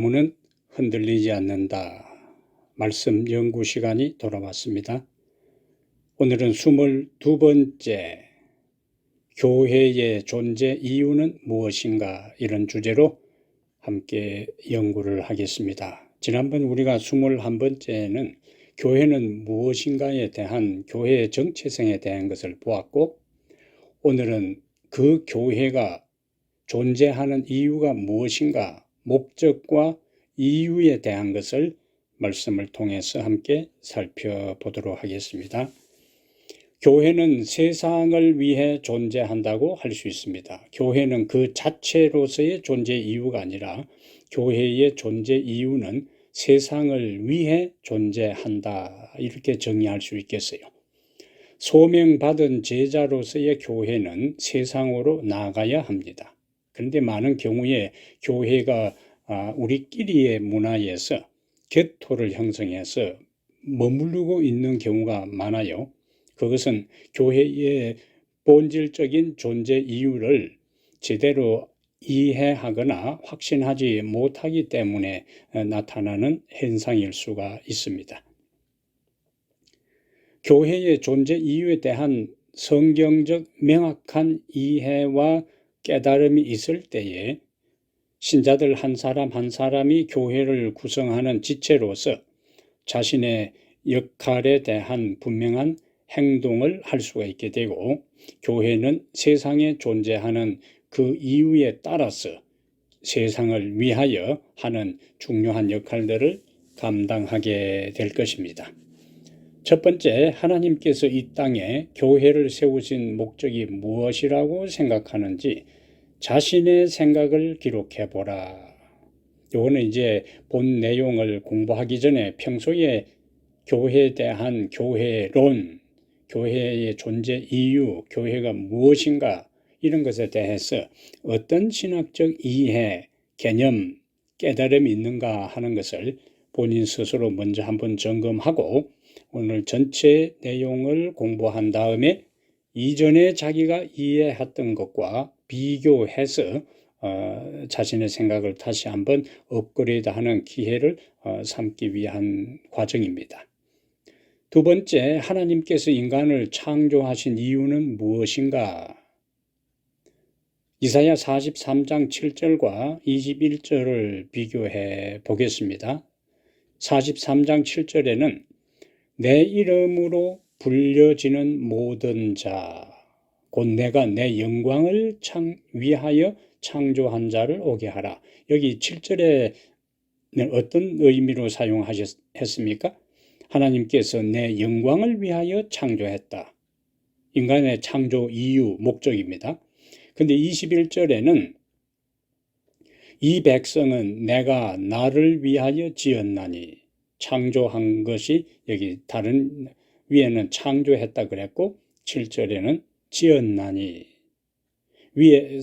문은 흔들리지 않는다. 말씀 연구 시간이 돌아왔습니다. 오늘은 22번째 교회의 존재 이유는 무엇인가 이런 주제로 함께 연구를 하겠습니다. 지난번 우리가 21번째는 교회는 무엇인가에 대한 교회의 정체성에 대한 것을 보았고, 오늘은 그 교회가 존재하는 이유가 무엇인가, 목적과 이유에 대한 것을 말씀을 통해서 함께 살펴보도록 하겠습니다. 교회는 세상을 위해 존재한다고 할 수 있습니다. 교회는 그 자체로서의 존재 이유가 아니라 교회의 존재 이유는 세상을 위해 존재한다, 이렇게 정의할 수 있겠어요. 소명받은 제자로서의 교회는 세상으로 나가야 합니다. 그런데 많은 경우에 교회가 우리끼리의 문화에서 겟토를 형성해서 머무르고 있는 경우가 많아요. 그것은 교회의 본질적인 존재 이유를 제대로 이해하거나 확신하지 못하기 때문에 나타나는 현상일 수가 있습니다. 교회의 존재 이유에 대한 성경적 명확한 이해와 깨달음이 있을 때에 신자들 한 사람 한 사람이 교회를 구성하는 지체로서 자신의 역할에 대한 분명한 행동을 할 수가 있게 되고, 교회는 세상에 존재하는 그 이유에 따라서 세상을 위하여 하는 중요한 역할들을 감당하게 될 것입니다. 첫 번째, 하나님께서 이 땅에 교회를 세우신 목적이 무엇이라고 생각하는지 자신의 생각을 기록해 보라. 이거는 이제 본 내용을 공부하기 전에 평소에 교회에 대한 교회론, 교회의 존재 이유, 교회가 무엇인가 이런 것에 대해서 어떤 신학적 이해, 개념, 깨달음이 있는가 하는 것을 본인 스스로 먼저 한번 점검하고, 오늘 전체 내용을 공부한 다음에 이전에 자기가 이해했던 것과 비교해서 자신의 생각을 다시 한번 업그레이드하는 기회를 삼기 위한 과정입니다. 두 번째, 하나님께서 인간을 창조하신 이유는 무엇인가? 이사야 43장 7절과 21절을 비교해 보겠습니다. 43장 7절에는 내 이름으로 불려지는 모든 자, 곧 내가 내 영광을 위하여 창조한 자를 오게 하라. 여기 7절에는 어떤 의미로 사용하셨습니까? 하나님께서 내 영광을 위하여 창조했다. 인간의 창조 이유, 목적입니다. 근데 21절에는 이 백성은 내가 나를 위하여 지었나니, 창조한 것이 여기 다른 위에는 창조했다 그랬고 7절에는 지었나니, 위에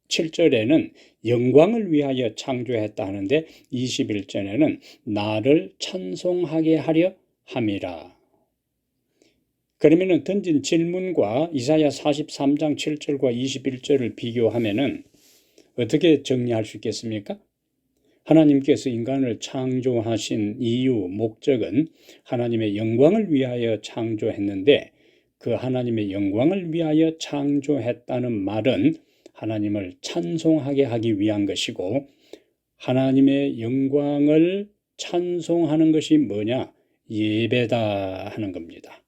7절에는 영광을 위하여 창조했다 하는데 21절에는 나를 찬송하게 하려 함이라. 그러면은 던진 질문과 이사야 43장 7절과 21절을 비교하면은 어떻게 정리할 수 있겠습니까? 하나님께서 인간을 창조하신 이유, 목적은 하나님의 영광을 위하여 창조했는데, 그 하나님의 영광을 위하여 창조했다는 말은 하나님을 찬송하게 하기 위한 것이고, 하나님의 영광을 찬송하는 것이 뭐냐? 예배다 하는 겁니다.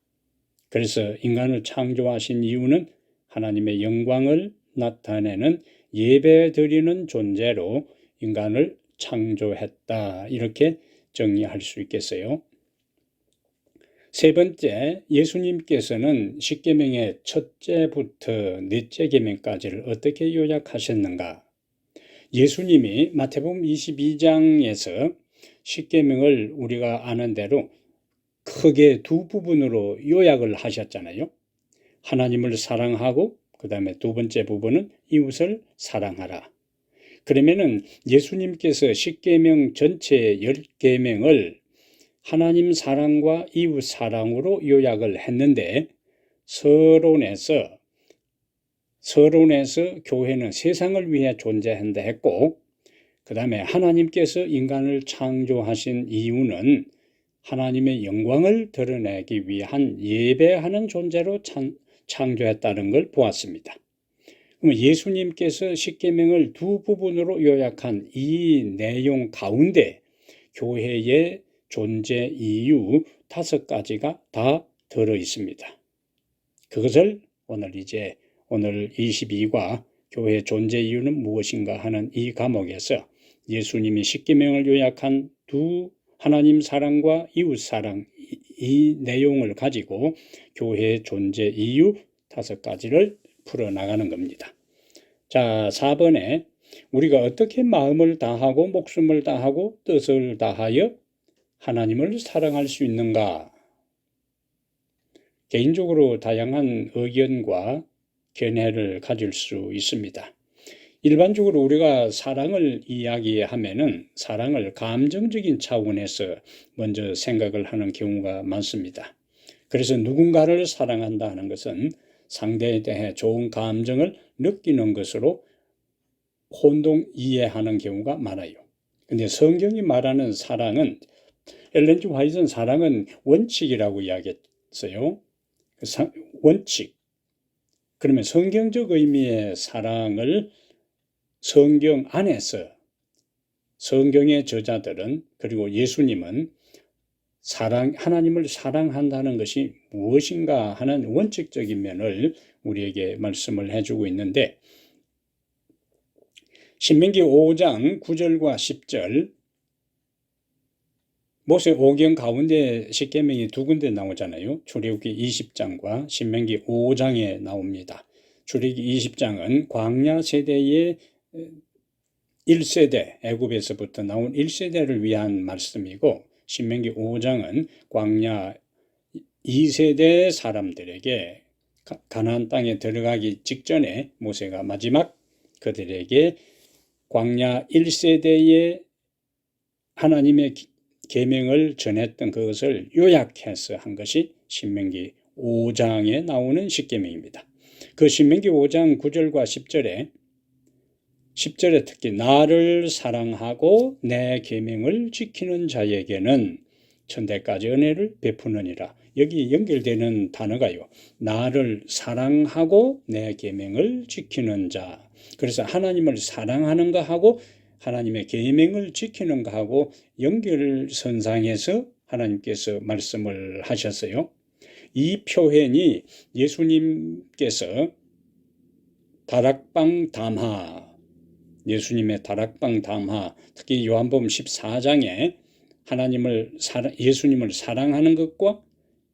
그래서 인간을 창조하신 이유는 하나님의 영광을 나타내는 예배 드리는 존재로 인간을 창조했다, 이렇게 정리할 수 있겠어요. 세 번째, 예수님께서는 십계명의 첫째부터 넷째 계명까지를 어떻게 요약하셨는가? 예수님이 마태복음 22장에서 십계명을 우리가 아는 대로 크게 두 부분으로 요약을 하셨잖아요. 하나님을 사랑하고 그 다음에 두 번째 부분은 이웃을 사랑하라. 그러면은 예수님께서 십계명 전체 10계명을 하나님 사랑과 이웃 사랑으로 요약을 했는데, 서론에서 교회는 세상을 위해 존재한다 했고, 그 다음에 하나님께서 인간을 창조하신 이유는 하나님의 영광을 드러내기 위한 예배하는 존재로 창조했다는 걸 보았습니다. 그럼 예수님께서 십계명을 두 부분으로 요약한 이 내용 가운데 교회의 존재 이유 5가지가 다 들어 있습니다. 그것을 오늘 22과 교회의 존재 이유는 무엇인가 하는 이 과목에서 예수님이 십계명을 요약한 하나님 사랑과 이웃 사랑 이 내용을 가지고 교회의 존재 이유 5가지를 풀어나가는 겁니다. 자, 4번에 우리가 어떻게 마음을 다하고 목숨을 다하고 뜻을 다하여 하나님을 사랑할 수 있는가? 개인적으로 다양한 의견과 견해를 가질 수 있습니다. 일반적으로 우리가 사랑을 이야기하면은 사랑을 감정적인 차원에서 먼저 생각을 하는 경우가 많습니다. 그래서 누군가를 사랑한다 하는 것은 상대에 대해 좋은 감정을 느끼는 것으로 혼동 이해하는 경우가 많아요. 근데 성경이 말하는 사랑은 엘렌 G. 화이트는 사랑은 원칙이라고 이야기했어요. 원칙. 그러면 성경적 의미의 사랑을 성경 안에서 성경의 저자들은 그리고 예수님은 하나님을 사랑한다는 것이 무엇인가 하는 원칙적인 면을 우리에게 말씀을 해주고 있는데 신명기 5장 9절과 10절 모세 오경 가운데 십계명이 두 군데 나오잖아요. 출애굽기 20장과 신명기 5장에 나옵니다. 출애굽기 20장은 광야 세대의 1세대, 애굽에서부터 나온 1세대를 위한 말씀이고 신명기 5장은 광야 2세대 사람들에게 가나안 땅에 들어가기 직전에 모세가 마지막 그들에게 광야 1세대의 하나님의 계명을 전했던 그것을 요약해서 한 것이 신명기 5장에 나오는 십계명입니다. 그 신명기 5장 9절과 10절에 특히 나를 사랑하고 내 계명을 지키는 자에게는 천대까지 은혜를 베푸느니라. 여기 연결되는 단어가요. 나를 사랑하고 내 계명을 지키는 자. 그래서 하나님을 사랑하는 것하고 하나님의 계명을 지키는 것하고 연결선상에서 하나님께서 말씀을 하셨어요. 이 표현이 예수님께서 다락방 담화, 예수님의 다락방 담화, 특히 요한복음 14장에 예수님을 사랑하는 것과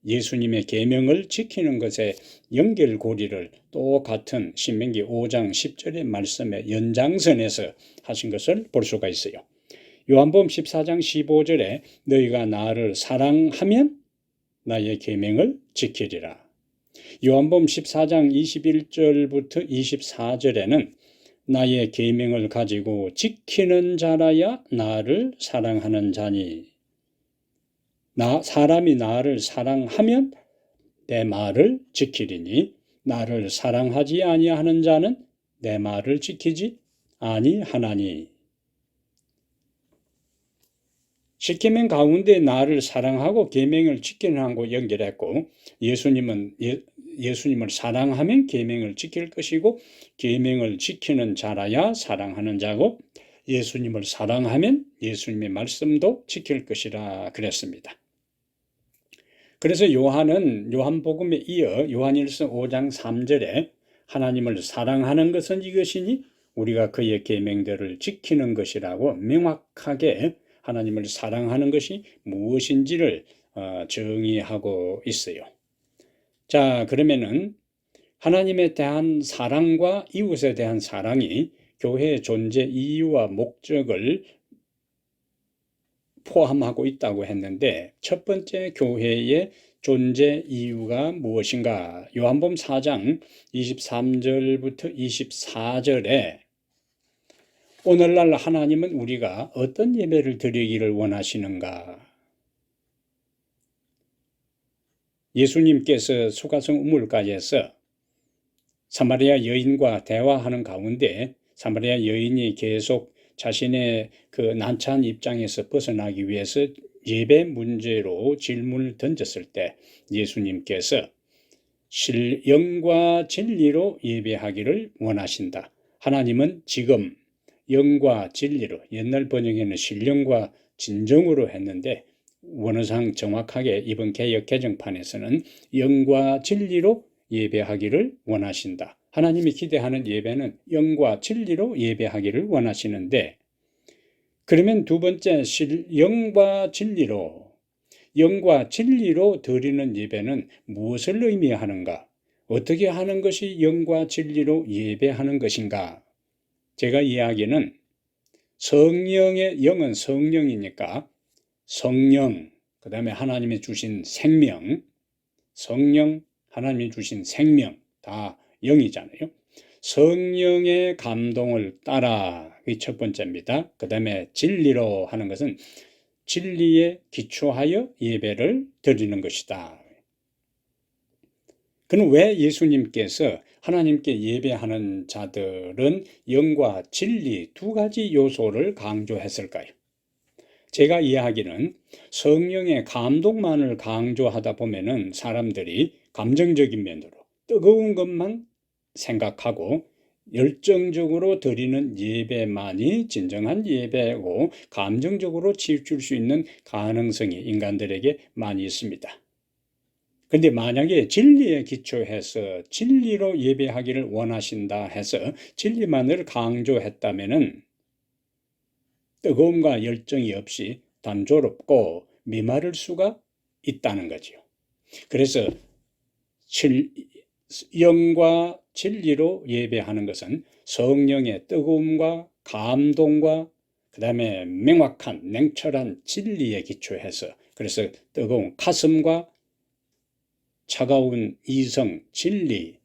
예수님의 계명을 지키는 것의 연결고리를 똑같은 신명기 5장 10절의 말씀의 연장선에서 하신 것을 볼 수가 있어요. 요한복음 14장 15절에 너희가 나를 사랑하면 나의 계명을 지키리라. 요한복음 14장 21절부터 24절에는 나의 계명을 가지고 지키는 자라야 나를 사랑하는 자니 사람이 나를 사랑하면 내 말을 지키리니 나를 사랑하지 아니하는 자는 내 말을 지키지 아니하나니. 십계명 가운데 나를 사랑하고 계명을 지키는 하고 연결했고 예수님을 사랑하면 계명을 지킬 것이고 계명을 지키는 자라야 사랑하는 자고 예수님을 사랑하면 예수님의 말씀도 지킬 것이라 그랬습니다. 그래서 요한은 요한복음에 이어 요한일서 5장 3절에 하나님을 사랑하는 것은 이것이니 우리가 그의 계명들을 지키는 것이라고 명확하게 하나님을 사랑하는 것이 무엇인지를 정의하고 있어요. 자, 그러면은 하나님에 대한 사랑과 이웃에 대한 사랑이 교회의 존재 이유와 목적을 포함하고 있다고 했는데 첫 번째 교회의 존재 이유가 무엇인가? 요한복음 4장 23절부터 24절에 오늘날 하나님은 우리가 어떤 예배를 드리기를 원하시는가? 예수님께서 수가성 우물가에서 사마리아 여인과 대화하는 가운데 사마리아 여인이 계속 자신의 그 난처한 입장에서 벗어나기 위해서 예배 문제로 질문을 던졌을 때 예수님께서 영과 진리로 예배하기를 원하신다. 하나님은 지금 영과 진리로, 옛날 번역에는 신령과 진정으로 했는데 원어상 정확하게 이번 개역 개정판에서는 영과 진리로 예배하기를 원하신다. 하나님이 기대하는 예배는 영과 진리로 예배하기를 원하시는데, 그러면 두 번째 영과 진리로 드리는 예배는 무엇을 의미하는가? 어떻게 하는 것이 영과 진리로 예배하는 것인가? 제가 이야기는 성령의 영은 성령이니까 성령, 그 다음에 하나님이 주신 생명, 성령, 하나님이 주신 생명, 다 영이잖아요. 성령의 감동을 따라, 그게 첫 번째입니다. 그 다음에 진리로 하는 것은 진리에 기초하여 예배를 드리는 것이다. 그럼 왜 예수님께서 하나님께 예배하는 자들은 영과 진리 두 가지 요소를 강조했을까요? 제가 이야기는 성령의 감동만을 강조하다 보면은 사람들이 감정적인 면으로 뜨거운 것만 생각하고 열정적으로 드리는 예배만이 진정한 예배고 감정적으로 치우칠 수 있는 가능성이 인간들에게 많이 있습니다. 근데 만약에 진리에 기초해서 진리로 예배하기를 원하신다 해서 진리만을 강조했다면은 뜨거움과 열정이 없이 단조롭고 메마를 수가 있다는 거죠. 그래서 영과 진리로 예배하는 것은 성령의 뜨거움과 감동과 그 다음에 명확한 냉철한 진리에 기초해서, 그래서 뜨거운 가슴과 차가운 이성, 진리,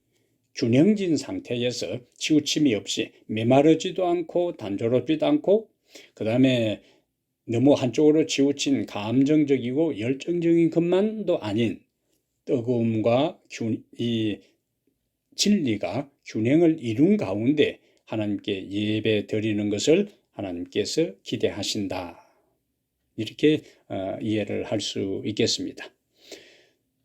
균형진 상태에서 치우침이 없이 메마르지도 않고 단조롭지도 않고 그 다음에 너무 한쪽으로 치우친 감정적이고 열정적인 것만도 아닌 뜨거움과 이 진리가 균형을 이룬 가운데 하나님께 예배 드리는 것을 하나님께서 기대하신다. 이렇게 이해를 할 수 있겠습니다.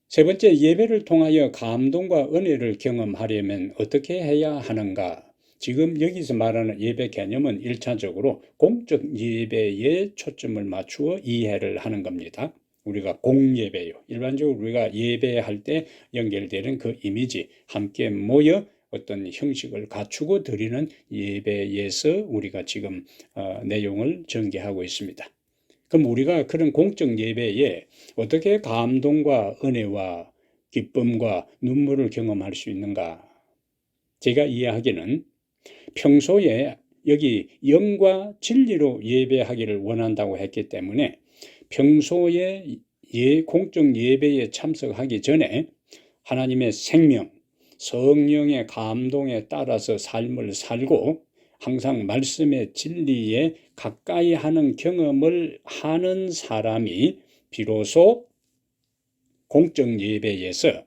세 번째, 예배를 통하여 감동과 은혜를 경험하려면 어떻게 해야 하는가? 지금 여기서 말하는 예배 개념은 1차적으로 공적 예배에 초점을 맞추어 이해를 하는 겁니다. 우리가 공예배요. 일반적으로 우리가 예배할 때 연결되는 그 이미지, 함께 모여 어떤 형식을 갖추고 드리는 예배에서 우리가 지금 내용을 전개하고 있습니다. 그럼 우리가 그런 공적 예배에 어떻게 감동과 은혜와 기쁨과 눈물을 경험할 수 있는가? 제가 이해하기는 평소에 여기 영과 진리로 예배하기를 원한다고 했기 때문에 평소에 공적 예배에 참석하기 전에 하나님의 생명, 성령의 감동에 따라서 삶을 살고 항상 말씀의 진리에 가까이 하는 경험을 하는 사람이 비로소 공적 예배에서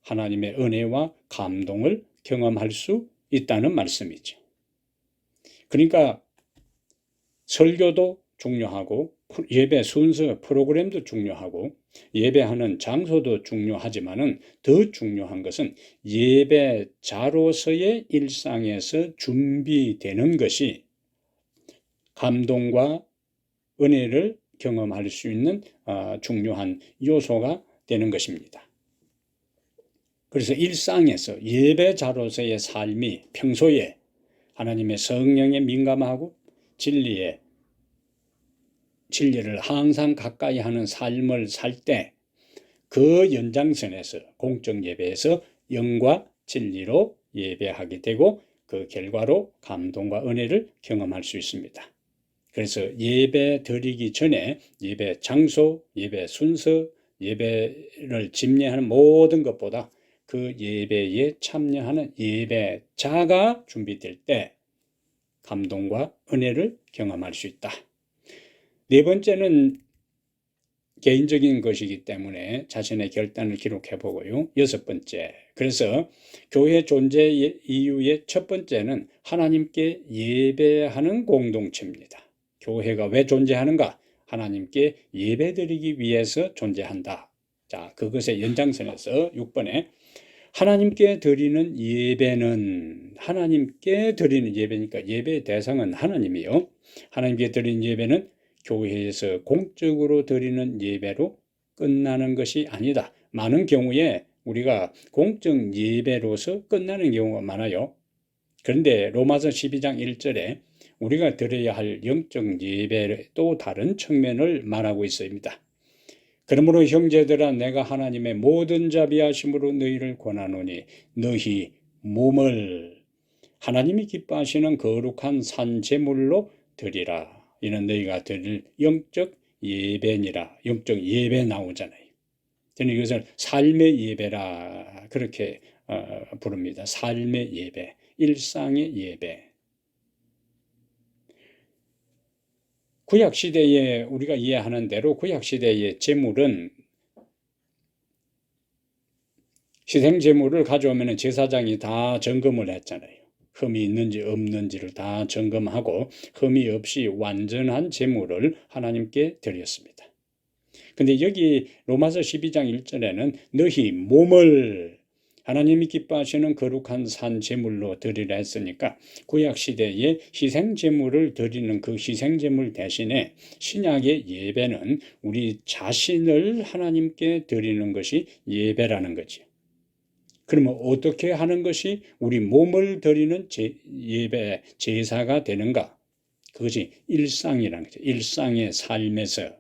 하나님의 은혜와 감동을 경험할 수 있다는 말씀이죠. 그러니까 설교도 중요하고 예배 순서 프로그램도 중요하고 예배하는 장소도 중요하지만은 더 중요한 것은 예배자로서의 일상에서 준비되는 것이 감동과 은혜를 경험할 수 있는 중요한 요소가 되는 것입니다. 그래서 일상에서 예배자로서의 삶이 평소에 하나님의 성령에 민감하고 진리를 항상 가까이 하는 삶을 살 때 그 연장선에서 공적 예배에서 영과 진리로 예배하게 되고 그 결과로 감동과 은혜를 경험할 수 있습니다. 그래서 예배 드리기 전에 예배 장소, 예배 순서, 예배를 집례하는 모든 것보다 그 예배에 참여하는 예배자가 준비될 때 감동과 은혜를 경험할 수 있다. 네 번째는 개인적인 것이기 때문에 자신의 결단을 기록해 보고요. 6번째, 그래서 교회 존재 이유의 첫 번째는 하나님께 예배하는 공동체입니다. 교회가 왜 존재하는가? 하나님께 예배드리기 위해서 존재한다. 자, 그것의 연장선에서 6번에 하나님께 드리는 예배는, 하나님께 드리는 예배니까 예배의 대상은 하나님이요. 하나님께 드리는 예배는 교회에서 공적으로 드리는 예배로 끝나는 것이 아니다. 많은 경우에 우리가 공적 예배로서 끝나는 경우가 많아요. 그런데 로마서 12장 1절에 우리가 드려야 할 영적 예배의 또 다른 측면을 말하고 있습니다. 그러므로 형제들아, 내가 하나님의 모든 자비하심으로 너희를 권하노니 너희 몸을 하나님이 기뻐하시는 거룩한 산 제물로 드리라. 이는 너희가 드릴 영적 예배니라. 영적 예배 나오잖아요. 저는 이것을 삶의 예배라 그렇게 부릅니다. 삶의 예배, 일상의 예배. 구약시대에 우리가 이해하는 대로 구약시대의 제물은 희생제물을 가져오면 제사장이 다 점검을 했잖아요. 흠이 있는지 없는지를 다 점검하고 흠이 없이 완전한 제물을 하나님께 드렸습니다. 근데 여기 로마서 12장 1절에는 너희 몸을 하나님이 기뻐하시는 거룩한 산 제물로 드리라 했으니까 구약시대에 희생제물을 드리는 그 희생제물 대신에 신약의 예배는 우리 자신을 하나님께 드리는 것이 예배라는 거죠. 그러면 어떻게 하는 것이 우리 몸을 드리는 예배, 제사가 되는가? 그것이 일상이라는 거죠. 일상의 삶에서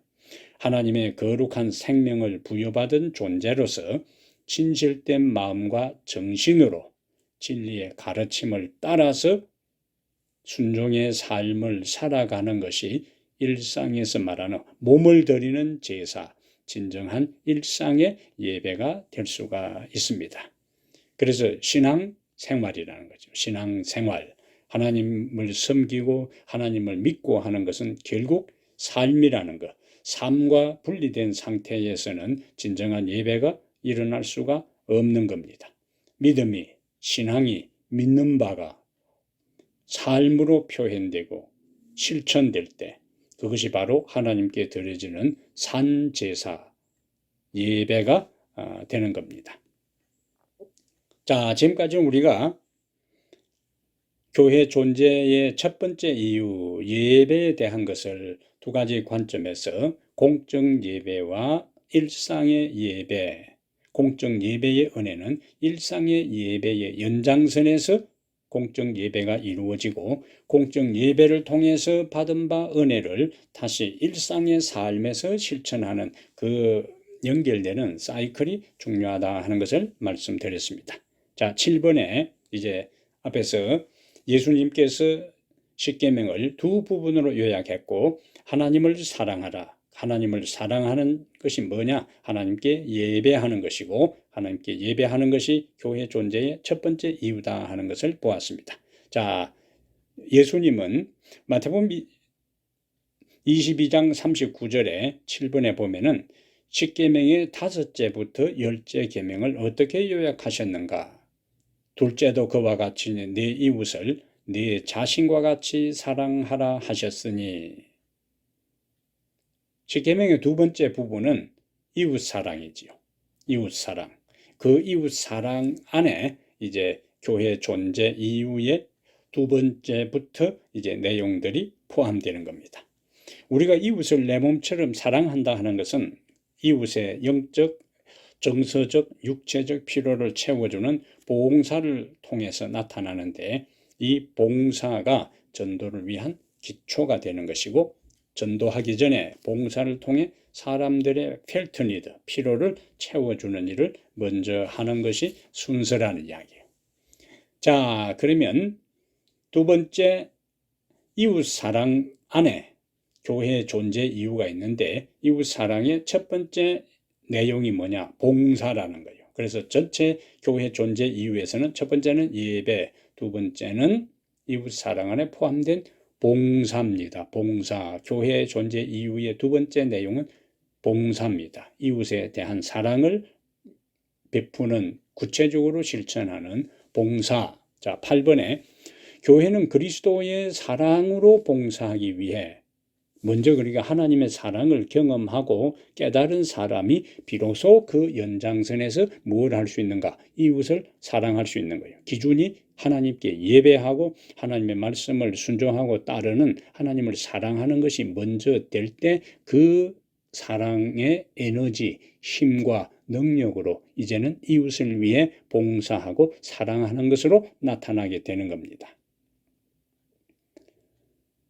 하나님의 거룩한 생명을 부여받은 존재로서 진실된 마음과 정신으로 진리의 가르침을 따라서 순종의 삶을 살아가는 것이 일상에서 말하는 몸을 드리는 제사, 진정한 일상의 예배가 될 수가 있습니다. 그래서 신앙생활이라는 거죠. 신앙생활, 하나님을 섬기고 하나님을 믿고 하는 것은 결국 삶이라는 것. 삶과 분리된 상태에서는 진정한 예배가 일어날 수가 없는 겁니다. 믿음이, 신앙이 믿는 바가 삶으로 표현되고 실천될 때 그것이 바로 하나님께 드려지는 산제사, 예배가 되는 겁니다. 자, 지금까지 우리가 교회 존재의 첫 번째 이유, 예배에 대한 것을 두 가지 관점에서 공적 예배와 일상의 예배, 공적 예배의 은혜는 일상의 예배의 연장선에서 공적 예배가 이루어지고 공적 예배를 통해서 받은 바 은혜를 다시 일상의 삶에서 실천하는 그 연결되는 사이클이 중요하다 하는 것을 말씀드렸습니다. 자, 7번에 이제 앞에서 예수님께서 십계명을 두 부분으로 요약했고 하나님을 사랑하라. 하나님을 사랑하는 것이 뭐냐? 하나님께 예배하는 것이고 하나님께 예배하는 것이 교회 존재의 첫 번째 이유다 하는 것을 보았습니다. 자, 예수님은 마태복음 22장 39절에 7번에 보면은 십계명의 5제부터 10제 계명을 어떻게 요약하셨는가? 둘째도 그와 같이 네 이웃을 네 자신과 같이 사랑하라 하셨으니. 십계명의 두 번째 부분은 이웃사랑이지요. 이웃사랑. 그 이웃사랑 안에 이제 교회 존재 이유의 두 번째부터 이제 내용들이 포함되는 겁니다. 우리가 이웃을 내 몸처럼 사랑한다 하는 것은 이웃의 영적, 정서적, 육체적 필요를 채워주는 봉사를 통해서 나타나는데 이 봉사가 전도를 위한 기초가 되는 것이고 전도하기 전에 봉사를 통해 사람들의 펠트 니드, 필요를 채워주는 일을 먼저 하는 것이 순서라는 이야기예요. 자, 그러면 두 번째 이웃사랑 안에 교회 존재 이유가 있는데 이웃사랑의 첫 번째 내용이 뭐냐? 봉사라는 거예요. 그래서 전체 교회 존재 이유에서는 첫 번째는 예배, 두 번째는 이웃사랑 안에 포함된 봉사입니다. 봉사. 교회 존재 이유의 두 번째 내용은 봉사입니다. 이웃에 대한 사랑을 베푸는, 구체적으로 실천하는 봉사. 자, 8번에 교회는 그리스도의 사랑으로 봉사하기 위해 먼저 그러니까 하나님의 사랑을 경험하고 깨달은 사람이 비로소 그 연장선에서 뭘 할 수 있는가? 이웃을 사랑할 수 있는 거예요. 기준이 하나님께 예배하고 하나님의 말씀을 순종하고 따르는, 하나님을 사랑하는 것이 먼저 될 때 그 사랑의 에너지, 힘과 능력으로 이제는 이웃을 위해 봉사하고 사랑하는 것으로 나타나게 되는 겁니다.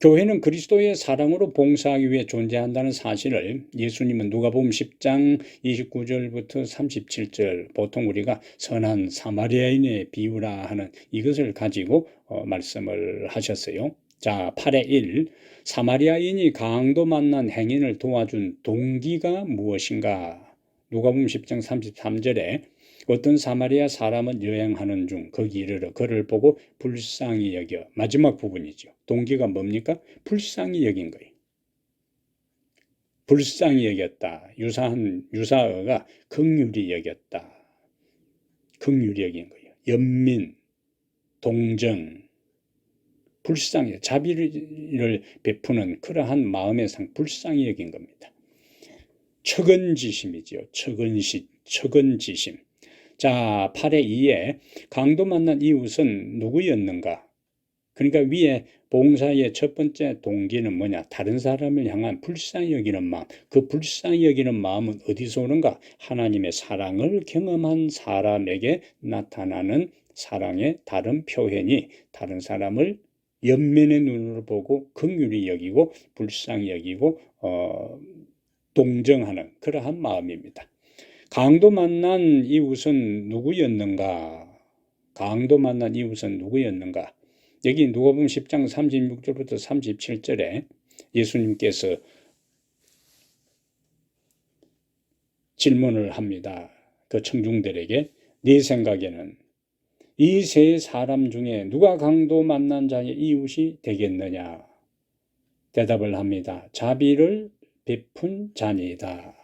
교회는 그리스도의 사랑으로 봉사하기 위해 존재한다는 사실을 예수님은 누가복음 10장 29절부터 37절, 보통 우리가 선한 사마리아인의 비유라 하는 이것을 가지고 말씀을 하셨어요. 자, 8의 1. 사마리아인이 강도 만난 행인을 도와준 동기가 무엇인가? 누가복음 10장 33절에 어떤 사마리아 사람은 여행하는 중 거기 이르러 그를 보고 불쌍히 여겨. 마지막 부분이죠. 동기가 뭡니까? 불쌍히 여긴 거예요. 불쌍히 여겼다. 유사어가 긍휼히 여겼다. 긍휼히 여긴 거예요. 연민, 동정, 불쌍히, 자비를 베푸는 그러한 마음의 상, 불쌍히 여긴 겁니다. 척은지심이죠. 척은지심. 자, 8의 2에 강도 만난 이웃은 누구였는가? 그러니까 위에 봉사의 첫 번째 동기는 뭐냐? 다른 사람을 향한 불쌍히 여기는 마음. 그 불쌍히 여기는 마음은 어디서 오는가? 하나님의 사랑을 경험한 사람에게 나타나는 사랑의 다른 표현이 다른 사람을 연민의 눈으로 보고 긍휼히 여기고 불쌍히 여기고 동정하는 그러한 마음입니다. 강도 만난 이웃은 누구였는가? 강도 만난 이웃은 누구였는가? 여기 누가복음 10장 36절부터 37절에 예수님께서 질문을 합니다. 그 청중들에게 네 생각에는 이 세 사람 중에 누가 강도 만난 자의 이웃이 되겠느냐? 대답을 합니다. 자비를 베푼 자니이다.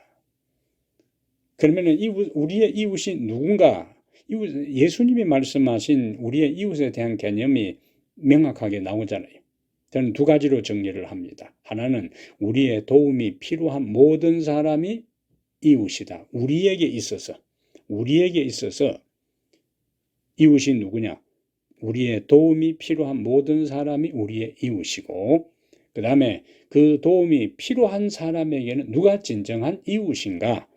그러면 우리의 이웃이 누군가? 예수님이 말씀하신 우리의 이웃에 대한 개념이 명확하게 나오잖아요. 저는 두 가지로 정리를 합니다. 하나는 우리의 도움이 필요한 모든 사람이 이웃이다. 우리에게 있어서 이웃이 누구냐? 우리의 도움이 필요한 모든 사람이 우리의 이웃이고, 그 다음에 그 도움이 필요한 사람에게는 누가 진정한 이웃인가?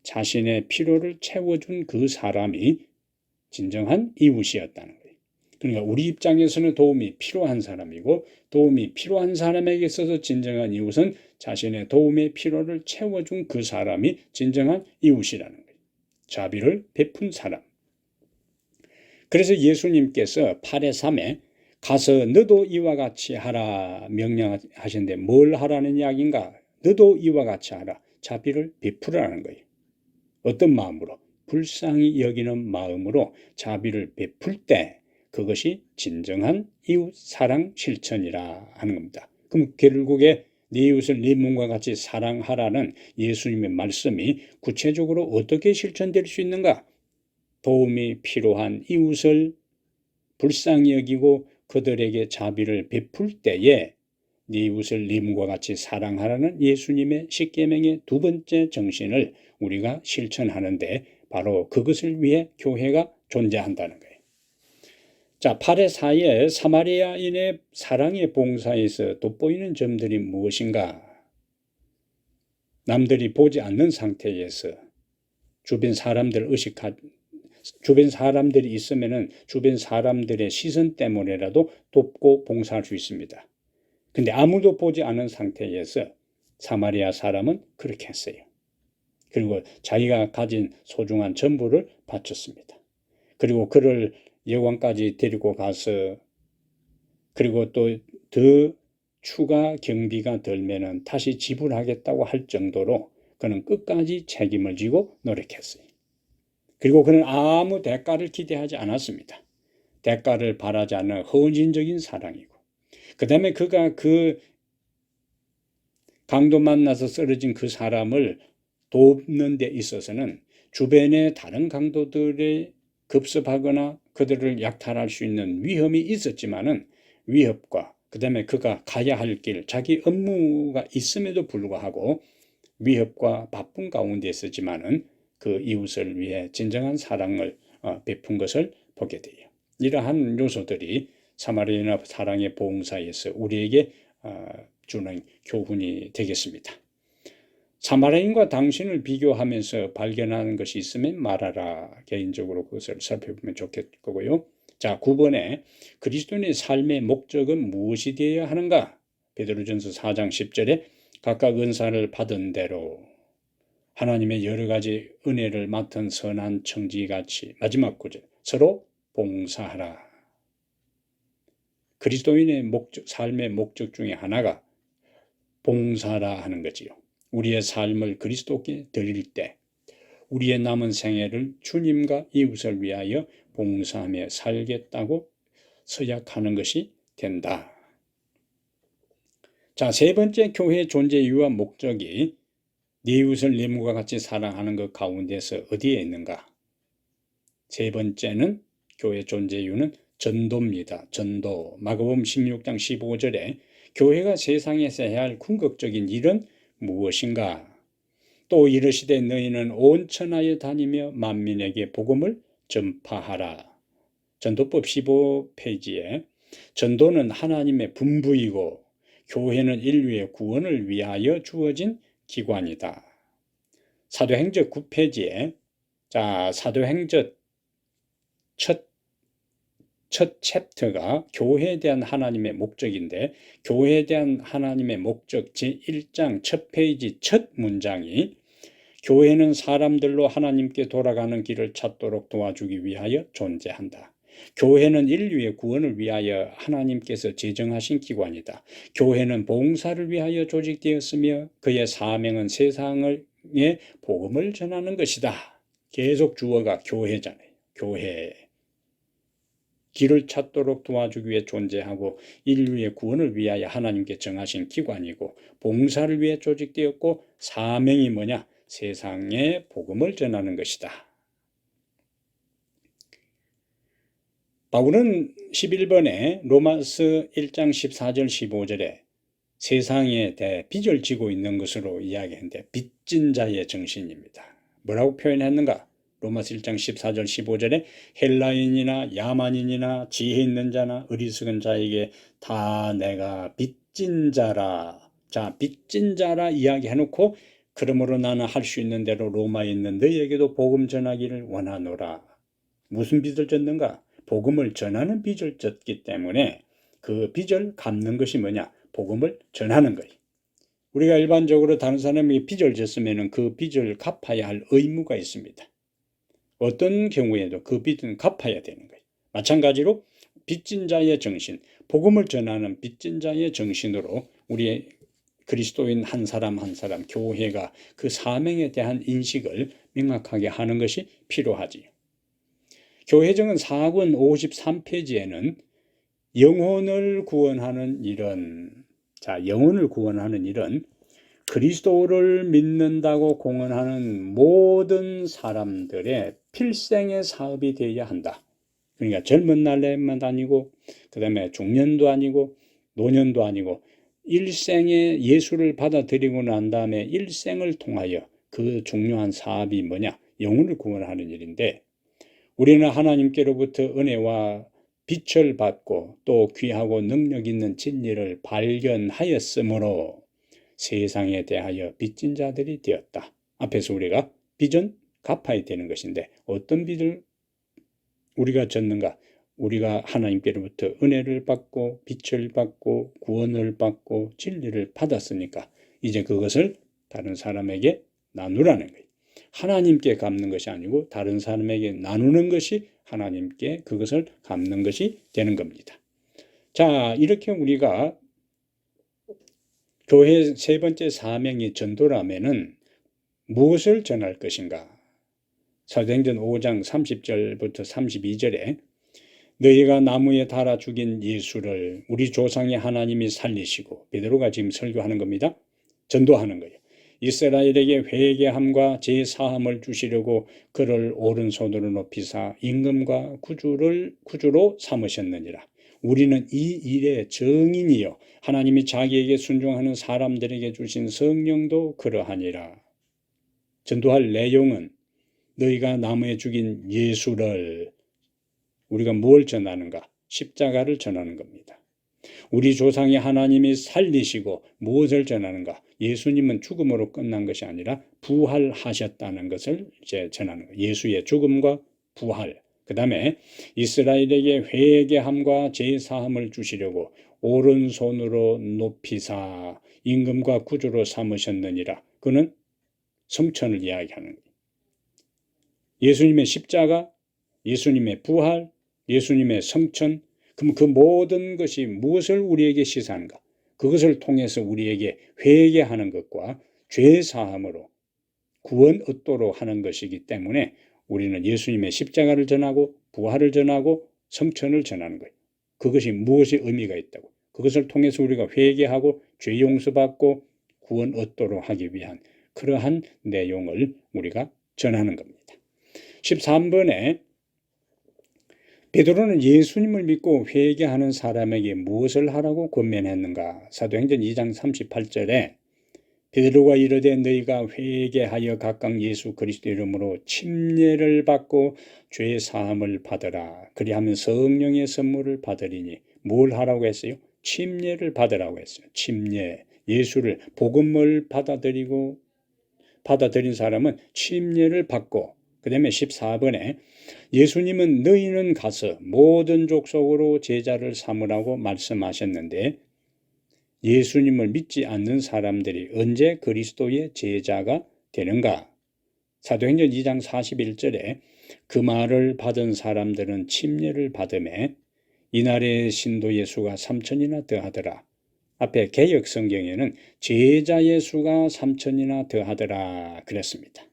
자신의 필요를 채워준 그 사람이 진정한 이웃이었다는 거예요. 그러니까 우리 입장에서는 도움이 필요한 사람이고, 도움이 필요한 사람에게 있어서 진정한 이웃은 자신의 도움의 필요를 채워준 그 사람이 진정한 이웃이라는 거예요. 자비를 베푼 사람. 그래서 예수님께서 8의 3에 가서 너도 이와 같이 하라 명령하시는데 뭘 하라는 이야기인가? 너도 이와 같이 하라. 자비를 베푸라는 거예요. 어떤 마음으로? 불쌍히 여기는 마음으로 자비를 베풀 때 그것이 진정한 이웃 사랑 실천이라 하는 겁니다. 그럼 결국에 네 이웃을 네 몸과 같이 사랑하라는 예수님의 말씀이 구체적으로 어떻게 실천될 수 있는가? 도움이 필요한 이웃을 불쌍히 여기고 그들에게 자비를 베풀 때에 네 이웃을 네 몸과 같이 사랑하라는 예수님의 십계명의 두 번째 정신을 우리가 실천하는데 바로 그것을 위해 교회가 존재한다는 거예요. 자, 8의 4에 사마리아인의 사랑의 봉사에서 돋보이는 점들이 무엇인가? 남들이 보지 않는 상태에서 주변 사람들이 있으면은 주변 사람들의 시선 때문에라도 돕고 봉사할 수 있습니다. 근데 아무도 보지 않은 상태에서 사마리아 사람은 그렇게 했어요. 그리고 자기가 가진 소중한 전부를 바쳤습니다. 그리고 그를 여관까지 데리고 가서 그리고 또 더 추가 경비가 들면은 다시 지불하겠다고 할 정도로 그는 끝까지 책임을 지고 노력했어요. 그리고 그는 아무 대가를 기대하지 않았습니다. 대가를 바라지 않는 헌신적인 사랑이고, 그 다음에 그가 그 강도 만나서 쓰러진 그 사람을 돕는 데 있어서는 주변의 다른 강도들에 급습하거나 그들을 약탈할 수 있는 위험이 있었지만은 위협과 그다음에 그가 가야 할 길, 자기 업무가 있음에도 불구하고 위협과 바쁜 가운데 있었지만은 그 이웃을 위해 진정한 사랑을 베푼 것을 보게 돼요. 이러한 요소들이 사마리아 사랑의 봉사에서 우리에게 주는 교훈이 되겠습니다. 사마리아인과 당신을 비교하면서 발견하는 것이 있으면 말하라. 개인적으로 그것을 살펴보면 좋겠고요. 자, 9번에 그리스도인의 삶의 목적은 무엇이 되어야 하는가? 베드로전서 4장 10절에 각각 은사를 받은 대로 하나님의 여러 가지 은혜를 맡은 선한 청지같이, 마지막 구절, 서로 봉사하라. 그리스도인의 삶의 목적 중에 하나가 봉사라 하는 거지요. 우리의 삶을 그리스도께 드릴 때 우리의 남은 생애를 주님과 이웃을 위하여 봉사하며 살겠다고 서약하는 것이 된다. 자, 세 번째 교회의 존재 이유와 목적이 네 이웃을 네 몸과 같이 사랑하는 것 가운데서 어디에 있는가? 세 번째는 교회 존재 이유는 전도입니다. 전도. 마가복음 16장 15절에 교회가 세상에서 해야 할 궁극적인 일은 무엇인가? 또 이르시되 너희는 온 천하에 다니며 만민에게 복음을 전파하라. 전도법 15페이지에 전도는 하나님의 분부이고 교회는 인류의 구원을 위하여 주어진 기관이다. 사도행전 9페이지에 사도행전 첫 챕터가 교회에 대한 하나님의 목적인데 교회에 대한 하나님의 목적 제1장 첫 페이지 첫 문장이 교회는 사람들로 하나님께 돌아가는 길을 찾도록 도와주기 위하여 존재한다. 교회는 인류의 구원을 위하여 하나님께서 제정하신 기관이다. 교회는 봉사를 위하여 조직되었으며 그의 사명은 세상에 복음을 전하는 것이다. 계속 주어가 교회잖아요. 교회. 길을 찾도록 도와주기 위해 존재하고 인류의 구원을 위하여 하나님께 정하신 기관이고 봉사를 위해 조직되었고 사명이 뭐냐? 세상에 복음을 전하는 것이다. 바울은 11번에 로마서 1장 14절 15절에 세상에 대해 빚을 지고 있는 것으로 이야기했는데 빚진 자의 정신입니다. 뭐라고 표현했는가? 로마서 1장 14절 15절에 헬라인이나 야만인이나 지혜 있는 자나 어리석은 자에게 다 내가 빚진 자라. 자, 빚진 자라 이야기해놓고 그러므로 나는 할 수 있는 대로 로마에 있는 너희에게도 복음 전하기를 원하노라. 무슨 빚을 졌는가? 복음을 전하는 빚을 졌기 때문에 그 빚을 갚는 것이 뭐냐? 복음을 전하는 거예요. 우리가 일반적으로 다른 사람에게 빚을 졌으면 그 빚을 갚아야 할 의무가 있습니다. 어떤 경우에도 그 빚은 갚아야 되는 거예요. 마찬가지로 빚진 자의 정신, 복음을 전하는 빚진 자의 정신으로 우리의 그리스도인 한 사람 한 사람, 교회가 그 사명에 대한 인식을 명확하게 하는 것이 필요하지요. 교회정은 4권 53페이지에는 영혼을 구원하는 일은, 영혼을 구원하는 일은 그리스도를 믿는다고 공언하는 모든 사람들의 필생의 사업이 되어야 한다. 그러니까 젊은 날에만 아니고 그 다음에 중년도 아니고 노년도 아니고 일생에 예수를 받아들이고 난 다음에 일생을 통하여 그 중요한 사업이 뭐냐? 영혼을 구원하는 일인데 우리는 하나님께로부터 은혜와 빛을 받고 또 귀하고 능력 있는 진리를 발견하였으므로 세상에 대하여 빚진 자들이 되었다. 앞에서 우리가 빚은 갚아야 되는 것인데 어떤 빚을 우리가 졌는가? 우리가 하나님께로부터 은혜를 받고 빛을 받고 구원을 받고 진리를 받았으니까 이제 그것을 다른 사람에게 나누라는 거예요. 하나님께 갚는 것이 아니고 다른 사람에게 나누는 것이 하나님께 그것을 갚는 것이 되는 겁니다. 자, 이렇게 우리가 교회 세 번째 사명이 전도라면은 무엇을 전할 것인가? 사도행전 5장 30절부터 32절에 너희가 나무에 달아 죽인 예수를 우리 조상의 하나님이 살리시고 베드로가 지금 설교하는 겁니다. 전도하는 거예요. 이스라엘에게 회개함과 제사함을 주시려고 그를 오른손으로 높이사 임금과 구주로 삼으셨느니라. 우리는 이 일의 증인이요 하나님이 자기에게 순종하는 사람들에게 주신 성령도 그러하니라. 전도할 내용은 너희가 나무에 죽인 예수를, 우리가 뭘 전하는가? 십자가를 전하는 겁니다. 우리 조상이 하나님이 살리시고 무엇을 전하는가? 예수님은 죽음으로 끝난 것이 아니라 부활하셨다는 것을 이제 전하는 거예요. 예수의 죽음과 부활. 그 다음에 이스라엘에게 회개함과 제사함을 주시려고 오른손으로 높이사 임금과 구주로 삼으셨느니라. 그는 성천을 이야기하는 거예요. 예수님의 십자가, 예수님의 부활, 예수님의 성천, 그럼 그 모든 것이 무엇을 우리에게 시사하는가? 그것을 통해서 우리에게 회개하는 것과 죄사함으로 구원 얻도록 하는 것이기 때문에 우리는 예수님의 십자가를 전하고 부활을 전하고 성천을 전하는 거예요. 그것이 무엇이 의미가 있다고? 그것을 통해서 우리가 회개하고 죄 용서받고 구원 얻도록 하기 위한 그러한 내용을 우리가 전하는 겁니다. 13번에 베드로는 예수님을 믿고 회개하는 사람에게 무엇을 하라고 권면했는가? 사도행전 2장 38절에 베드로가 이르되 너희가 회개하여 각각 예수 그리스도 이름으로 침례를 받고 죄 사함을 받으라. 그리하면 성령의 선물을 받으리니 뭘 하라고 했어요? 침례를 받으라고 했어요. 침례. 예수를 복음을 받아들인 사람은 침례를 받고, 그 다음에 14번에 예수님은 너희는 가서 모든 족속으로 제자를 삼으라고 말씀하셨는데 예수님을 믿지 않는 사람들이 언제 그리스도의 제자가 되는가? 사도행전 2장 41절에 그 말을 받은 사람들은 침례를 받음에 이날의 신도의 수가 3천이나 더하더라. 앞에 개역 성경에는 제자의 수가 3천이나 더하더라 그랬습니다.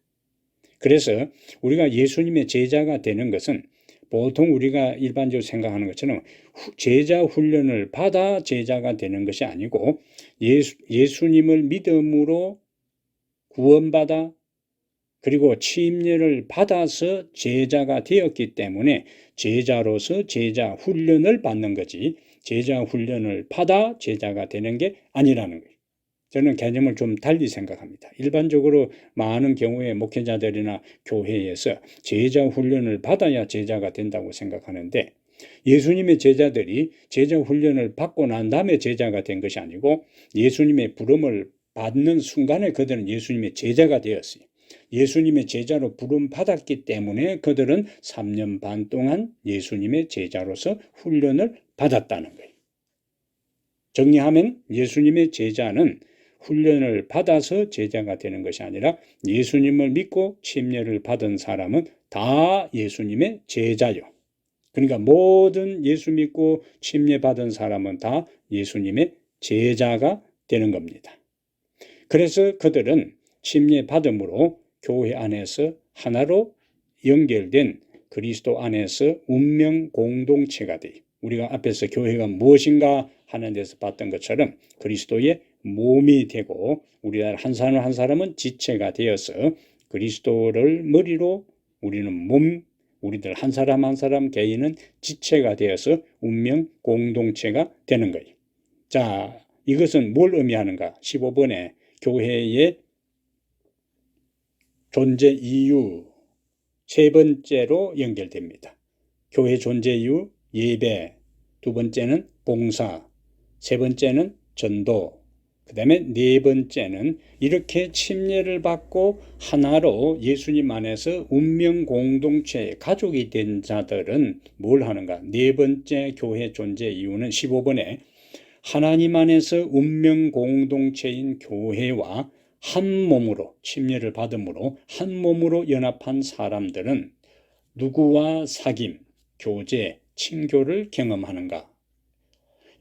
그래서 우리가 예수님의 제자가 되는 것은 보통 우리가 일반적으로 생각하는 것처럼 제자 훈련을 받아 제자가 되는 것이 아니고 예수님을 믿음으로 구원받아 그리고 침례를 받아서 제자가 되었기 때문에 제자로서 제자 훈련을 받는 거지 제자 훈련을 받아 제자가 되는 게 아니라는 거예요. 저는 개념을 좀 달리 생각합니다. 일반적으로 많은 경우에 목회자들이나 교회에서 제자 훈련을 받아야 제자가 된다고 생각하는데 예수님의 제자들이 제자 훈련을 받고 난 다음에 제자가 된 것이 아니고 예수님의 부름을 받는 순간에 그들은 예수님의 제자가 되었어요. 예수님의 제자로 부름 받았기 때문에 그들은 3년 반 동안 예수님의 제자로서 훈련을 받았다는 거예요. 정리하면 예수님의 제자는 훈련을 받아서 제자가 되는 것이 아니라 예수님을 믿고 침례를 받은 사람은 다 예수님의 제자요. 그러니까 모든 예수 믿고 침례 받은 사람은 다 예수님의 제자가 되는 겁니다. 그래서 그들은 침례 받음으로 교회 안에서 하나로 연결된 그리스도 안에서 운명 공동체가 돼요. 우리가 앞에서 교회가 무엇인가 하는 데서 봤던 것처럼 그리스도의 몸이 되고 우리가 한 사람 한 사람은 지체가 되어서 그리스도를 머리로 우리는 몸, 우리들 한 사람 한 사람 개인은 지체가 되어서 운명 공동체가 되는 거예요. 자, 이것은 뭘 의미하는가? 15번에 교회의 존재 이유 세 번째로 연결됩니다. 교회 존재 이유 예배, 두 번째는 봉사, 세 번째는 전도, 그 다음에 네 번째는 이렇게 침례를 받고 하나로 예수님 안에서 운명 공동체의 가족이 된 자들은 뭘 하는가? 네 번째 교회 존재 이유는 15번에 하나님 안에서 운명 공동체인 교회와 한 몸으로 침례를 받음으로 한 몸으로 연합한 사람들은 누구와 사귐, 교제, 친교를 경험하는가?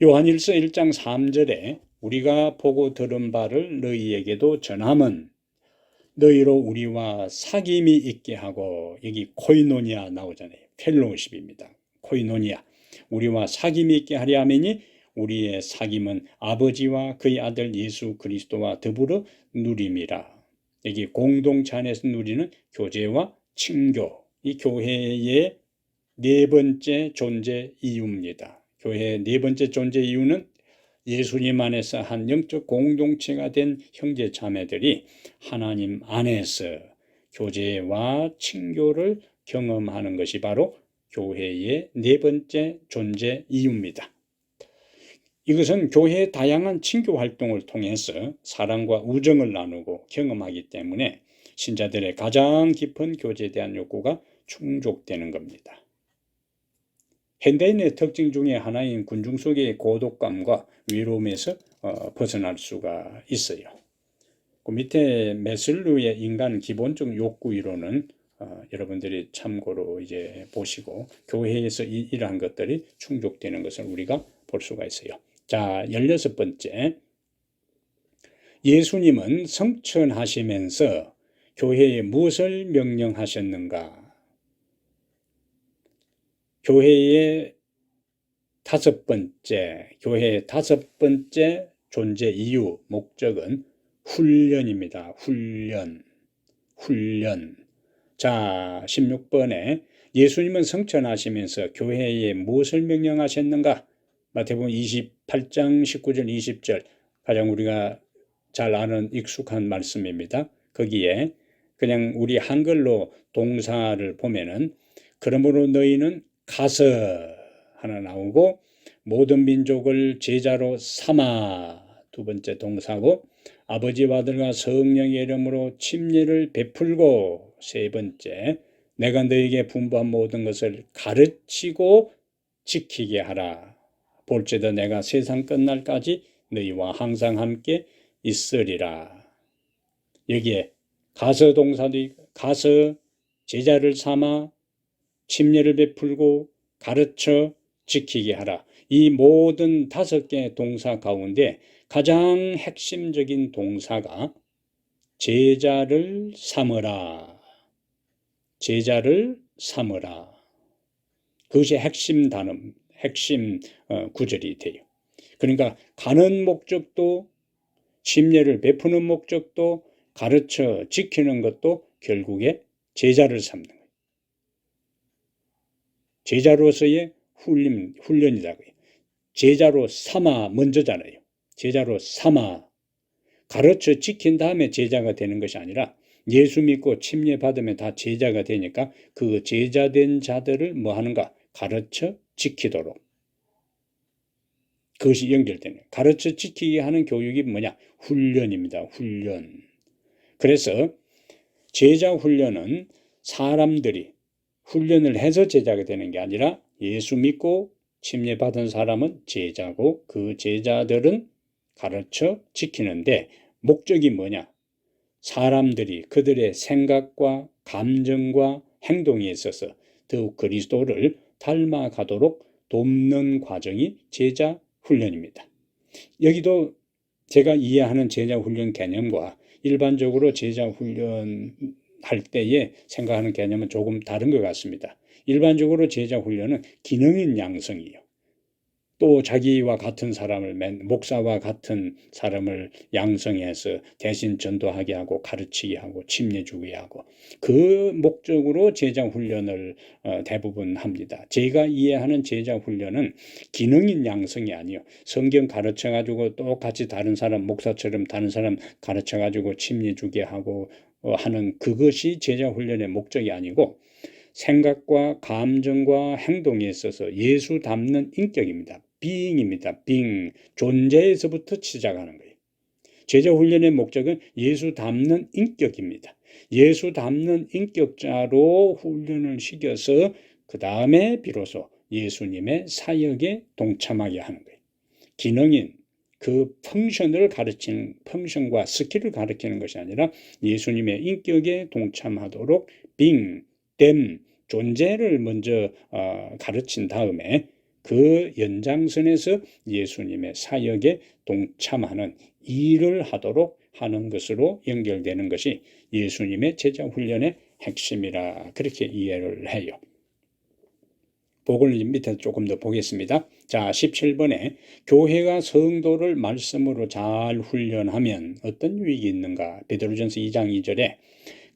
요한일서 1장 3절에 우리가 보고 들은 바를 너희에게도 전함은 너희로 우리와 사귐이 있게 하고, 여기 코이노니아 나오잖아요. 펠로우십입니다. 코이노니아. 우리와 사귐이 있게 하려 하매니 우리의 사귐은 아버지와 그의 아들 예수 그리스도와 더불어 누림이라. 여기 공동체 안에서 누리는 교제와 친교, 이 교회의 네 번째 존재 이유입니다. 교회의 네 번째 존재 이유는 예수님 안에서 한 영적 공동체가 된 형제 자매들이 하나님 안에서 교제와 친교를 경험하는 것이 바로 교회의 네 번째 존재 이유입니다. 이것은 교회의 다양한 친교 활동을 통해서 사랑과 우정을 나누고 경험하기 때문에 신자들의 가장 깊은 교제에 대한 욕구가 충족되는 겁니다. 현대인의 특징 중에 하나인 군중 속의 고독감과 외로움에서 벗어날 수가 있어요. 그 밑에 메슬루의 인간 기본적 욕구 이론은 여러분들이 참고로 이제 보시고 교회에서 이러한 것들이 충족되는 것을 우리가 볼 수가 있어요. 자, 16번째. 예수님은 성천하시면서 교회에 무엇을 명령하셨는가? 교회의 다섯 번째 존재 이유, 목적은 훈련입니다. 훈련. 자, 16번에 예수님은 성천하시면서 교회에 무엇을 명령하셨는가? 마태복음 28장 19절 20절 가장 우리가 잘 아는 익숙한 말씀입니다. 거기에 그냥 우리 한글로 동사를 보면은 그러므로 너희는 가서 하나 나오고 모든 민족을 제자로 삼아 두 번째 동사고 아버지와 아들과 성령의 이름으로 침례를 베풀고 세 번째 내가 너에게 분부한 모든 것을 가르치고 지키게 하라. 볼지도 내가 세상 끝날까지 너희와 항상 함께 있으리라. 여기에 가서 동사도 있고 가서 제자를 삼아 침례를 베풀고 가르쳐 지키게 하라. 이 모든 5개의 동사 가운데 가장 핵심적인 동사가 제자를 삼으라. 제자를 삼으라. 그것이 핵심 단어, 핵심 구절이 돼요. 그러니까 가는 목적도 침례를 베푸는 목적도 가르쳐 지키는 것도 결국에 제자를 삼는 거예요. 제자로서의 훈련이라고요. 제자로 삼아 먼저잖아요. 제자로 삼아 가르쳐 지킨 다음에 제자가 되는 것이 아니라 예수 믿고 침례 받으면 다 제자가 되니까 그 제자된 자들을 뭐 하는가? 가르쳐 지키도록. 그것이 연결되는 거예요. 가르쳐 지키게 하는 교육이 뭐냐? 훈련입니다. 훈련. 그래서 제자 훈련은 사람들이 훈련을 해서 제자가 되는 게 아니라 예수 믿고 침례 받은 사람은 제자고 그 제자들은 가르쳐 지키는데 목적이 뭐냐? 사람들이 그들의 생각과 감정과 행동에 있어서 더욱 그리스도를 닮아가도록 돕는 과정이 제자 훈련입니다. 여기도 제가 이해하는 제자 훈련 개념과 일반적으로 제자 훈련 할 때에 생각하는 개념은 조금 다른 것 같습니다. 일반적으로 제자 훈련은 기능인 양성이에요. 또 자기와 같은 사람을 목사와 같은 사람을 양성해서 대신 전도하게 하고 가르치게 하고 침례 주게 하고 그 목적으로 제자 훈련을 대부분 합니다. 제가 이해하는 제자 훈련은 기능인 양성이 아니에요. 성경 가르쳐 가지고 똑같이 다른 사람 목사처럼 다른 사람 가르쳐 가지고 침례 주게 하고 하는 그것이 제자 훈련의 목적이 아니고 생각과 감정과 행동에 있어서 예수 닮는 인격입니다. being입니다. being, 존재에서부터 시작하는 거예요. 제자 훈련의 목적은 예수 닮는 인격입니다. 예수 닮는 인격자로 훈련을 시켜서 그 다음에 비로소 예수님의 사역에 동참하게 하는 거예요. 기능인 그 펑션을 가르치는 펑션과 스킬을 가르치는 것이 아니라 예수님의 인격에 동참하도록 being, them, 존재를 먼저 가르친 다음에 그 연장선에서 예수님의 사역에 동참하는 일을 하도록 하는 것으로 연결되는 것이 예수님의 제자 훈련의 핵심이라 그렇게 이해를 해요. 복을 밑에 조금 더 보겠습니다. 자, 17번에 교회가 성도를 말씀으로 잘 훈련하면 어떤 유익이 있는가? 베드로전서 2장 2절에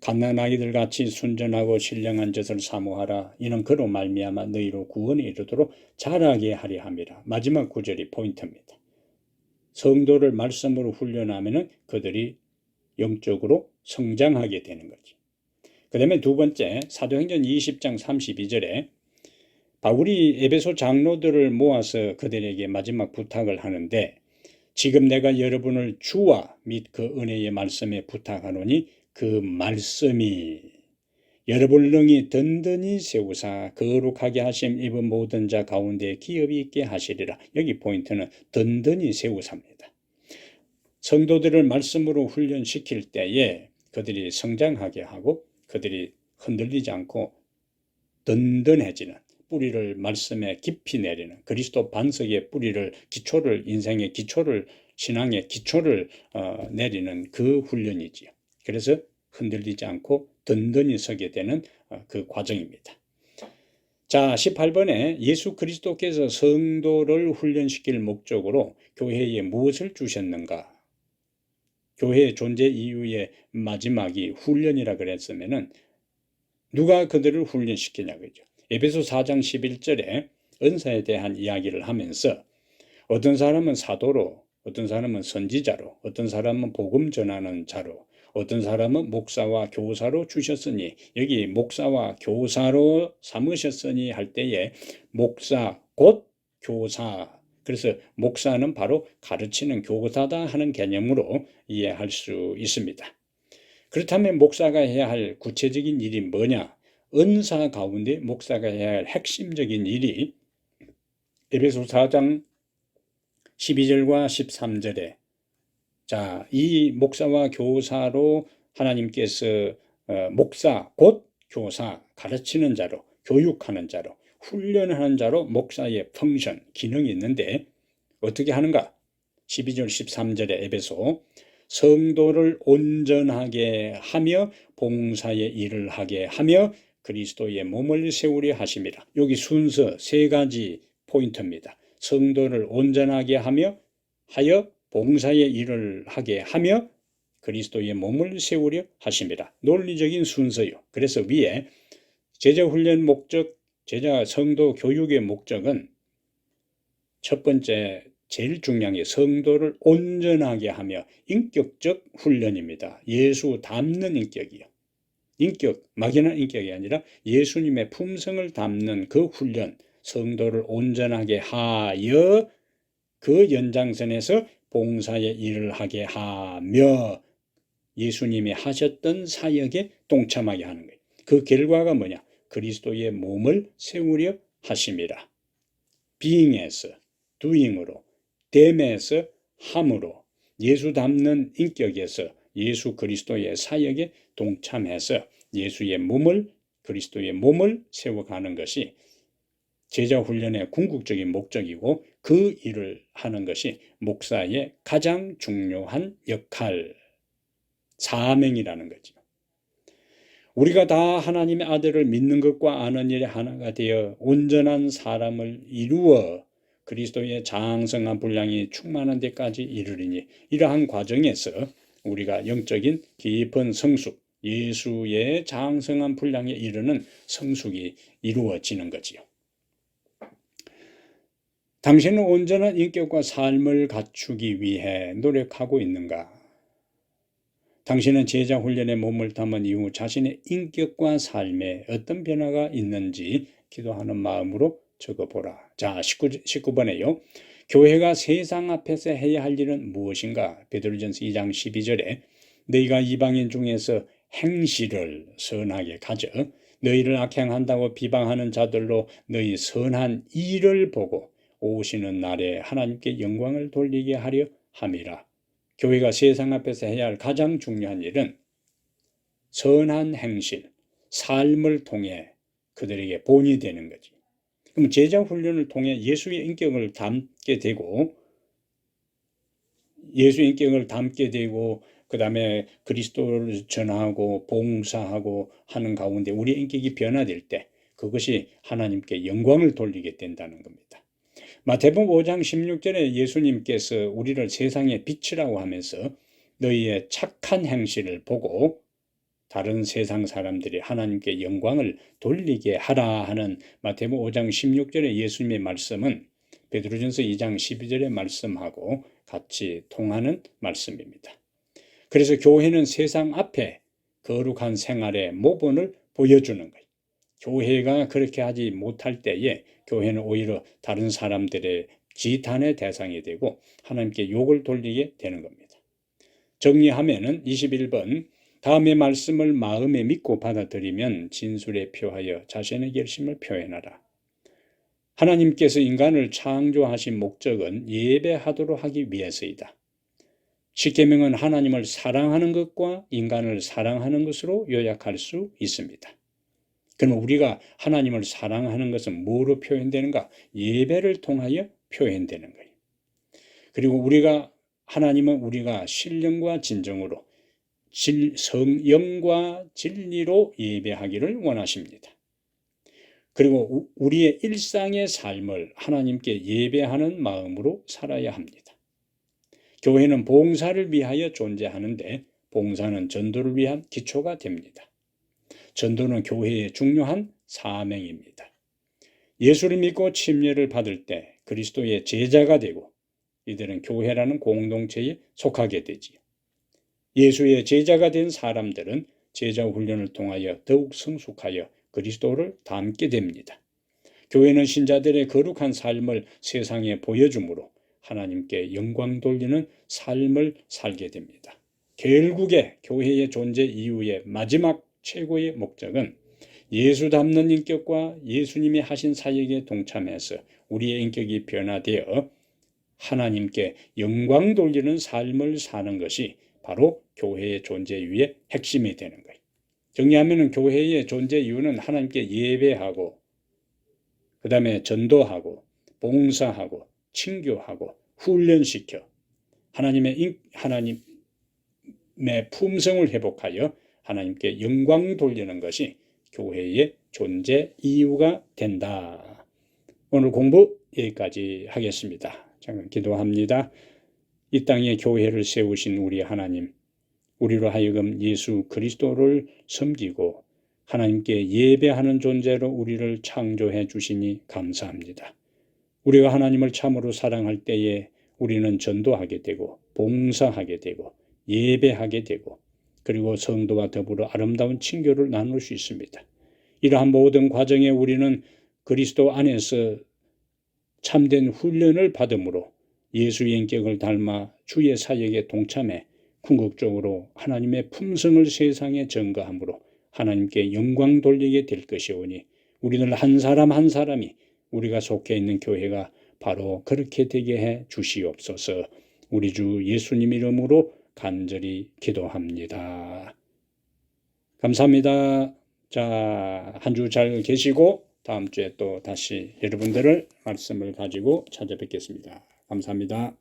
갓난아기들 같이 순전하고 신령한 젖을 사모하라. 이는 그로 말미암아 너희로 구원에 이르도록 자라게 하려 함이라. 마지막 구절이 포인트입니다. 성도를 말씀으로 훈련하면 그들이 영적으로 성장하게 되는 거지. 그 다음에 두 번째, 사도행전 20장 32절에 바울이 에베소 장로들을 모아서 그들에게 마지막 부탁을 하는데, 지금 내가 여러분을 주와 및 그 은혜의 말씀에 부탁하노니 그 말씀이 여러분을 능히 든든히 세우사 거룩하게 하심 입은 모든 자 가운데 기업이 있게 하시리라. 여기 포인트는 든든히 세우사입니다. 성도들을 말씀으로 훈련시킬 때에 그들이 성장하게 하고 그들이 흔들리지 않고 든든해지는, 뿌리를 말씀에 깊이 내리는, 그리스도 반석의 뿌리를, 기초를, 인생의 기초를, 신앙의 기초를 내리는 그 훈련이지요. 그래서 흔들리지 않고 든든히 서게 되는 그 과정입니다. 자, 18번에 예수 그리스도께서 성도를 훈련시킬 목적으로 교회에 무엇을 주셨는가? 교회의 존재 이유의 마지막이 훈련이라 그랬으면은 누가 그들을 훈련시키냐 그죠. 에베소 4장 11절에 은사에 대한 이야기를 하면서 어떤 사람은 사도로, 어떤 사람은 선지자로, 어떤 사람은 복음 전하는 자로, 어떤 사람은 목사와 교사로 주셨으니, 여기 목사와 교사로 삼으셨으니 할 때에 목사 곧 교사, 그래서 목사는 바로 가르치는 교사다 하는 개념으로 이해할 수 있습니다. 그렇다면 목사가 해야 할 구체적인 일이 뭐냐? 은사 가운데 목사가 해야 할 핵심적인 일이 에베소 4장 12절과 13절에 자, 이 목사와 교사로 하나님께서 목사 곧 교사, 가르치는 자로, 교육하는 자로, 훈련하는 자로 목사의 펑션, 기능이 있는데 어떻게 하는가? 12절 13절에 에베소 성도를 온전하게 하며 봉사의 일을 하게 하며 그리스도의 몸을 세우려 하심이라. 여기 순서 세 가지 포인트입니다. 성도를 온전하게 하여 봉사의 일을 하게 하며 그리스도의 몸을 세우려 하심이라. 논리적인 순서요. 그래서 위에 제자훈련 목적, 제자 성도 교육의 목적은 첫 번째, 제일 중요한 게 성도를 온전하게 하며 인격적 훈련입니다. 예수 닮는 인격이요. 인격, 막연한 인격이 아니라 예수님의 품성을 담는 그 훈련, 성도를 온전하게 하여 그 연장선에서 봉사의 일을 하게 하며 예수님이 하셨던 사역에 동참하게 하는 거예요. 그 결과가 뭐냐? 그리스도의 몸을 세우려 하심이라. being에서 doing으로, 됨에서 함으로, 예수 닮는 인격에서 예수 그리스도의 사역에 동참해서 예수의 몸을, 그리스도의 몸을 세워가는 것이 제자 훈련의 궁극적인 목적이고 그 일을 하는 것이 목사의 가장 중요한 역할, 사명이라는 거죠. 우리가 다 하나님의 아들을 믿는 것과 아는 일에 하나가 되어 온전한 사람을 이루어 그리스도의 장성한 분량이 충만한 데까지 이르리니, 이러한 과정에서 우리가 영적인 깊은 성숙, 예수의 장성한 분량에 이르는 성숙이 이루어지는 거지요. 당신은 온전한 인격과 삶을 갖추기 위해 노력하고 있는가? 당신은 제자 훈련에 몸을 담은 이후 자신의 인격과 삶에 어떤 변화가 있는지 기도하는 마음으로 적어보라. 자, 19번에요. 교회가 세상 앞에서 해야 할 일은 무엇인가? 베드로전서 2장 12절에 너희가 이방인 중에서 행실을 선하게 가져 너희를 악행한다고 비방하는 자들로 너희 선한 일을 보고 오시는 날에 하나님께 영광을 돌리게 하려 함이라. 교회가 세상 앞에서 해야 할 가장 중요한 일은 선한 행실, 삶을 통해 그들에게 본이 되는 거지. 그럼 제자 훈련을 통해 예수의 인격을 담게 되고 그 다음에 그리스도를 전하고 봉사하고 하는 가운데 우리의 인격이 변화될 때 그것이 하나님께 영광을 돌리게 된다는 겁니다. 마태복음 5장 16절에 예수님께서 우리를 세상의 빛이라고 하면서 너희의 착한 행실을 보고 다른 세상 사람들이 하나님께 영광을 돌리게 하라 하는 마태복음 5장 16절의 예수님의 말씀은 베드로전서 2장 12절의 말씀하고 같이 통하는 말씀입니다. 그래서 교회는 세상 앞에 거룩한 생활의 모본을 보여주는 거예요. 교회가 그렇게 하지 못할 때에 교회는 오히려 다른 사람들의 지탄의 대상이 되고 하나님께 욕을 돌리게 되는 겁니다. 정리하면은 21번 다음의 말씀을 마음에 믿고 받아들이면 진술에 표하여 자신의 결심을 표현하라. 하나님께서 인간을 창조하신 목적은 예배하도록 하기 위해서이다. 십계명은 하나님을 사랑하는 것과 인간을 사랑하는 것으로 요약할 수 있습니다. 그러면 우리가 하나님을 사랑하는 것은 뭐로 표현되는가? 예배를 통하여 표현되는 거예요. 그리고 하나님은 우리가 신령과 진정으로 성령과 진리로 예배하기를 원하십니다. 그리고 우리의 일상의 삶을 하나님께 예배하는 마음으로 살아야 합니다. 교회는 봉사를 위하여 존재하는데 봉사는 전도를 위한 기초가 됩니다. 전도는 교회의 중요한 사명입니다. 예수를 믿고 침례를 받을 때 그리스도의 제자가 되고 이들은 교회라는 공동체에 속하게 되지요. 예수의 제자가 된 사람들은 제자 훈련을 통하여 더욱 성숙하여 그리스도를 닮게 됩니다. 교회는 신자들의 거룩한 삶을 세상에 보여주므로 하나님께 영광 돌리는 삶을 살게 됩니다. 결국에 교회의 존재 이후의 마지막 최고의 목적은 예수 닮는 인격과 예수님이 하신 사역에 동참해서 우리의 인격이 변화되어 하나님께 영광 돌리는 삶을 사는 것이 바로 교회의 존재 이유의 핵심이 되는 거예요. 정리하면 교회의 존재 이유는 하나님께 예배하고 그 다음에 전도하고 봉사하고 친교하고 훈련시켜 하나님의 품성을 회복하여 하나님께 영광 돌리는 것이 교회의 존재 이유가 된다. 오늘 공부 여기까지 하겠습니다. 잠깐 기도합니다. 이 땅에 교회를 세우신 우리 하나님, 우리로 하여금 예수 그리스도를 섬기고 하나님께 예배하는 존재로 우리를 창조해 주시니 감사합니다. 우리가 하나님을 참으로 사랑할 때에 우리는 전도하게 되고 봉사하게 되고 예배하게 되고 그리고 성도와 더불어 아름다운 친교를 나눌 수 있습니다. 이러한 모든 과정에 우리는 그리스도 안에서 참된 훈련을 받음으로 예수의 인격을 닮아 주의 사역에 동참해 궁극적으로 하나님의 품성을 세상에 전가함으로 하나님께 영광 돌리게 될 것이오니 우리들 한 사람 한 사람이 우리가 속해 있는 교회가 바로 그렇게 되게 해 주시옵소서. 우리 주 예수님 이름으로 간절히 기도합니다. 감사합니다. 자, 한 주 잘 계시고 다음 주에 또 다시 여러분들을 말씀을 가지고 찾아뵙겠습니다. 감사합니다.